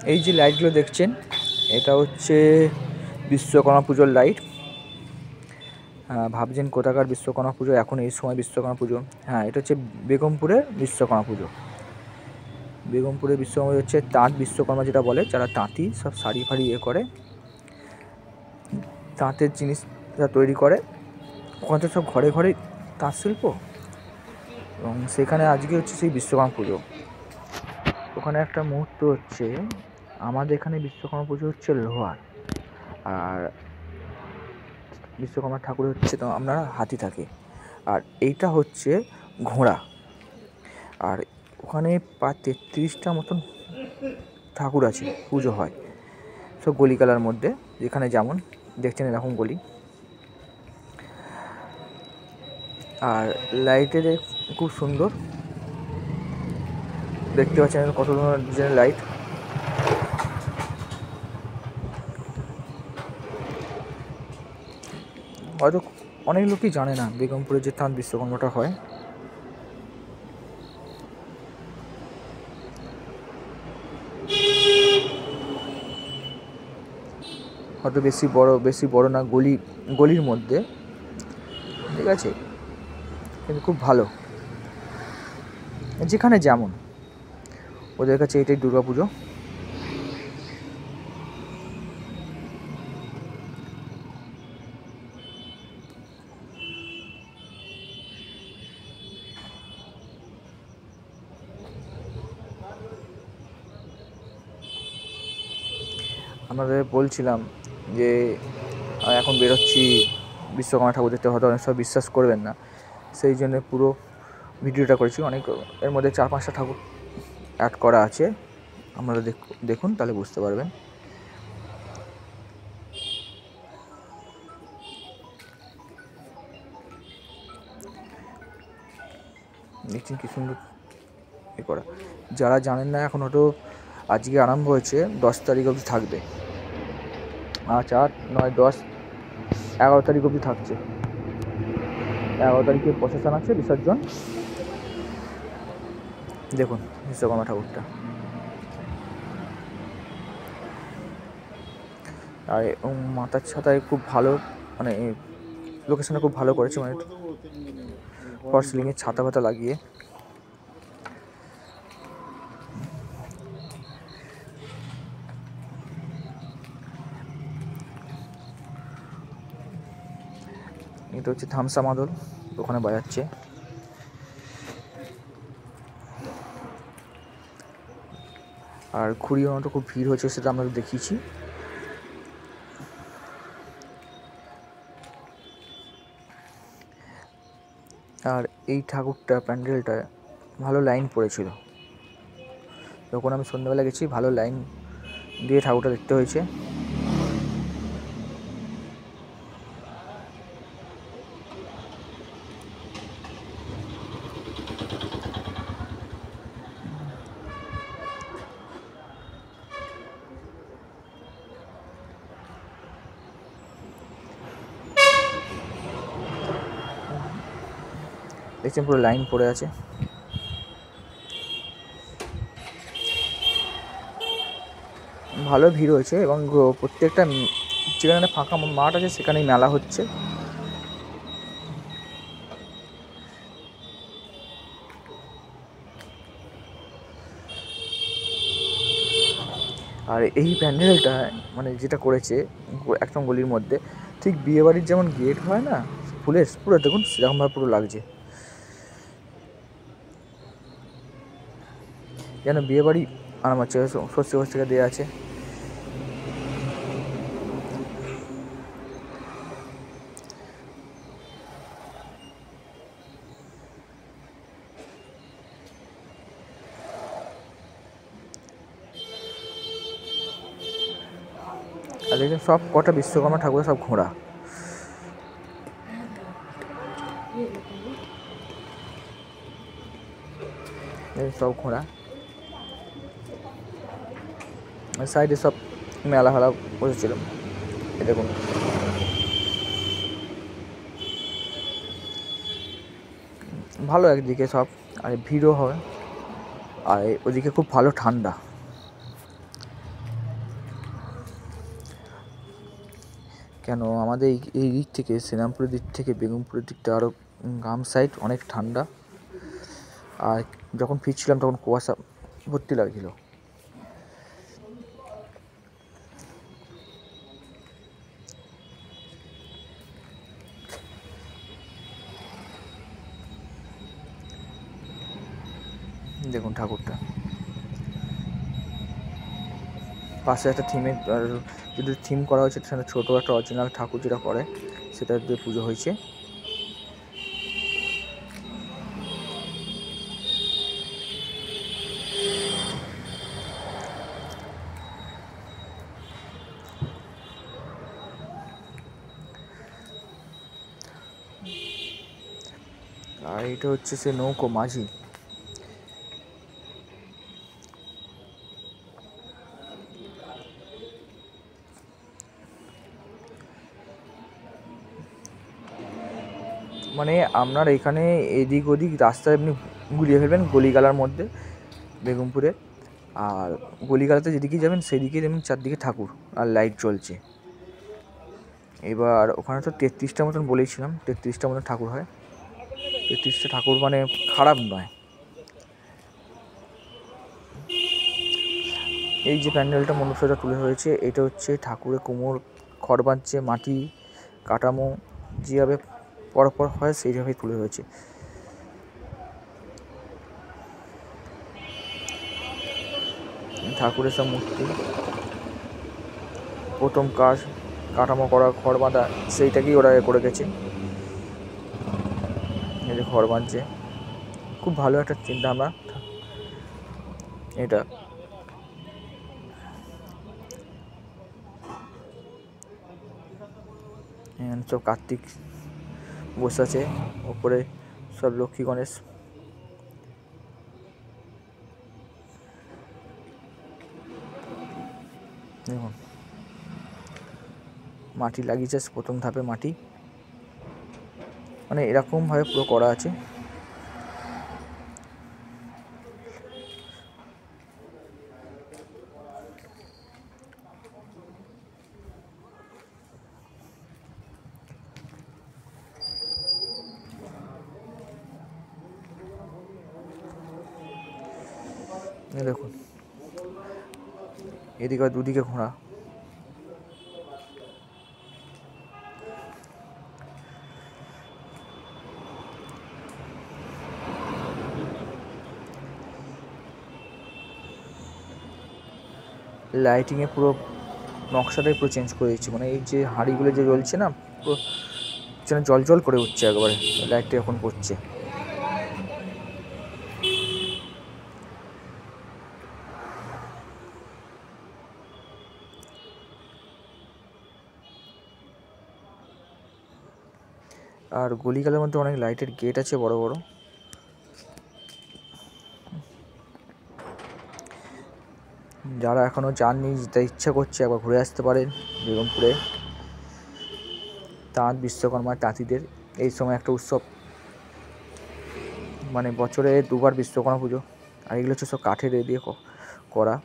এই যে লাইটগুলো দেখছেন, এটা হচ্ছে বিশ্বকর্মা পুজোর লাইট। ভাবছেন কোথাকার বিশ্বকর্মা পুজো, এখন এই সময় বিশ্বকর্মা পুজো? হ্যাঁ, এটা হচ্ছে বেগমপুরের বিশ্বকর্মা পুজো। বেগমপুরের বিশ্বকর্মা পুজো হচ্ছে তাঁত বিশ্বকর্মা যেটা বলে, যারা তাঁতি সব শাড়ি ফাড়ি করে, তাঁতের জিনিসটা তৈরি করে। ওখানে তো সব ঘরে ঘরে তাঁত শিল্প, এবং সেখানে আজকে হচ্ছে সেই বিশ্বকর্মা পুজো। ওখানে একটা মুহূর্ত হচ্ছে, আমাদের এখানে বিশ্বকর্মা পুজো হচ্ছে লোহার, আর বিশ্বকর্মা ঠাকুর হচ্ছে তো আপনারা হাতি থাকে, আর এইটা হচ্ছে ঘোড়া। আর ওখানে প্রায় 33টা মতন ঠাকুর আছে, পুজো হয় সব গলিকালার মধ্যে, যেখানে যেমন দেখছেন এরকম গলি। আর লাইটের খুব সুন্দর দেখতে পাচ্ছেন, কত ধরনের ডিজাইনের লাইট। হয়তো অনেক লোকই জানে না বেগমপুরে যে তাঁত বিশ্বকর্মাটা হয়। হয়তো বেশি বড় না, গলির মধ্যে, ঠিক আছে, কিন্তু খুব ভালো, যেখানে যেমন ওদের কাছে এটাই দুর্গা পুজো। আমাদের বলছিলাম যে এখন বেরোচ্ছি বিশ্বকর্মা ঠাকুর দেখতে, হয়তো অনেক সব বিশ্বাস করবেন না, সেই জন্য পুরো ভিডিওটা করেছি। অনেক, এর মধ্যে 4-5টা ঠাকুর অ্যাড করা আছে, আপনারা দেখুন তাহলে বুঝতে পারবেন। দেখছেন কি সুন্দর এ করা। যারা জানেন না, এখন হয়তো আজকে আরম্ভ হয়েছে, 10 তারিখ অবধি থাকবে। 5, 8, 9, 10, 11 তারিখ অবধি থাকছে। 11 তারিখে প্রসেশন আছে, বিসর্জন। দেখুন বিশ্বকর্মা ঠাকুরটা, আর মাথার ছাতায় খুব ভালো, মানে লোকেশনটা খুব ভালো করেছে, মানে ফর সিলিংয়ে ছাতা ফাতা লাগিয়ে। এটা হচ্ছে থামসা মাদল, ওখানে বাজাচ্ছে। আর ঘুড়ি ওনাটা খুব ভিড় হয়েছে, সেটা আমরা দেখিয়েছি। আর এই ঠাকুরটা, প্যান্ডেলটা ভালো লাইন পড়েছিল, যখন আমি সন্ধ্যাবেলা গেছি ভালো লাইন দিয়ে ঠাকুরটা দেখতে হয়েছে। দেখছেন পুরো লাইন পড়ে আছে। ভালো ভিড় হয়েছে, এবং প্রত্যেকটা যেখানে ফাঁকা মাঠ আছে সেখানেই মেলা হচ্ছে। আর এই প্যান্ডেলটা মানে যেটা করেছে একদম গলির মধ্যে, ঠিক বিয়েবাড়ির যেমন গেট হয় না ফুলের, পুরো দেখুন সেরকমভাবে পুরো লাগছে, যেন বিয়েবাড়ি আরাম হচ্ছে, স্বস্তি থেকে দেওয়া আছে। আর দেখুন সব কটা বিশ্বকর্মা ঠাকুরের সব ঘোড়া, সব ঘোড়া। সাইডে সব মেলা ফেলা বসেছিল, দেখুন। ভালো একদিকে সব, আর ভিড়ও হয়, আর ওদিকে খুব ভালো ঠান্ডা। কেন আমাদের এই দিক থেকে, শ্রীরামপুরের দিক থেকে বেগমপুরের দিকটা আরও গ্রাম সাইড, অনেক ঠান্ডা। আর যখন ফিরছিলাম তখন কুয়াশা ভর্তি লাগছিল। দেখুন ঠাকুরটা, পাশে একটা থিমের যদি থিম করা হয়েছে, সেখানে ছোটো একটা অরিজিনাল ঠাকুর যেটা করে সেটা দিয়ে পুজো হয়েছে। আর এটা হচ্ছে সে নৌকো মাঝি। মানে আপনার এখানে এদিক ওদিক রাস্তা এমনি ঘুরিয়ে ফেলবেন গলিগালার মধ্যে বেগমপুরে, আর গলিগালাতে যেদিকেই যাবেন সেদিকে যেমন চারদিকে ঠাকুর আর লাইট জ্বলছে। এবার ওখানে তো 33টা মতন বলেছিলাম, 33টা মতন ঠাকুর হয়। 33টা ঠাকুর মানে খারাপ নয়। এই যে প্যান্ডেলটা মণ্ডপটা তুলে হয়েছে, এটা হচ্ছে ঠাকুরের কোমর খড় বাঁধছে, মাটি কাঠামো যেভাবে পরপর হয় সেইভাবেই তুলে হয়েছে। ঠাকুরের সব মূর্তি, প্রথম কাজ কাঠামো করা, খড় বাঁধা, সেইটাকেই ওরা করে গেছে। এই যে খড় বাঁধছে, খুব ভালো একটা চিন্তা ভাবনা এটা। সব কার্তিক বসে আছে, ওপরে সব লক্ষ্মী গণেশ। দেখুন মাটি লাগিয়েছে, প্রথম ধাপে মাটি, মানে এরকমভাবে পুরো করা আছে। দেখুন এদিকে দুদিকে ঘোড়া, লাইটিংয়ে পুরো নকশাটাই পুরো চেঞ্জ করে দিচ্ছি। মানে এই যে হাঁড়িগুলো যে জ্বলছে না, পুরো যেন জল জল করে উঠছে একবারে, লাইটটা এখন পড়ছে। আর গলিগালের মধ্যে অনেক লাইটের গেট আছে বড় বড়। যারা এখনও যাননি, যেতে ইচ্ছা করছে, একবার ঘুরে আসতে পারেন বেগমপুরে। তাঁত বিশ্বকর্মা তাঁতিদের এই সময় একটা উৎসব, মানে বছরে দুবার বিশ্বকর্মা পুজো। আর এগুলো হচ্ছে সব কাঠের দিয়ে করা।